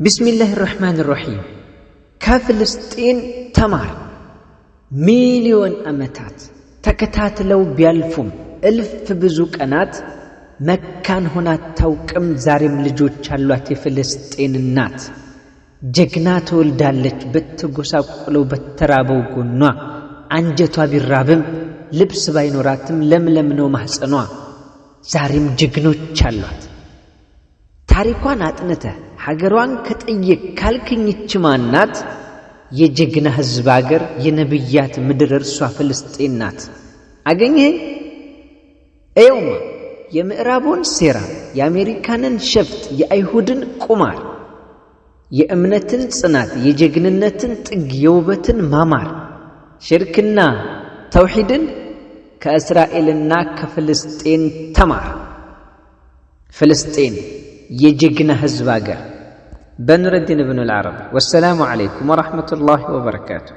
ቢስሚላሂ ራሕማን ራሒም ከፍልስጤን ተማር። ሚሊዮን ዓመታት ተከታትለው ቢያልፉም እልፍ ብዙ ቀናት መካን ሆና አታውቅም። ዛሬም ልጆች አሏት የፍልስጤን እናት። ጀግና ትወልዳለች በተጎሳቆለው በተራበው ጎኗ። አንጀቷ ቢራብም ልብስ ባይኖራትም ለምለም ነው ማህፀኗ። ዛሬም ጀግኖች አሏት። ታሪኳን አጥንተህ ሀገሯን ከጠየቅ ካልክኝች ማናት? የጀግና ህዝብ አገር የነብያት ምድር እርሷ ፍልስጤን ናት። አገኘህ? ኤውማ የምዕራቡን ሴራ፣ የአሜሪካንን ሸፍጥ፣ የአይሁድን ቁማር፣ የእምነትን ጽናት፣ የጀግንነትን ጥግ፣ የውበትን ማማር፣ ሽርክና ተውሂድን ከእስራኤልና ከፍልስጤን ተማር። ፍልስጤን የጀግና ህዝብ አገር። በኑረዲን ኢብኑል ዓረቢ። ወሰላሙ ዓለይኩም ወረሕመቱላሂ ወበረካቱሁ።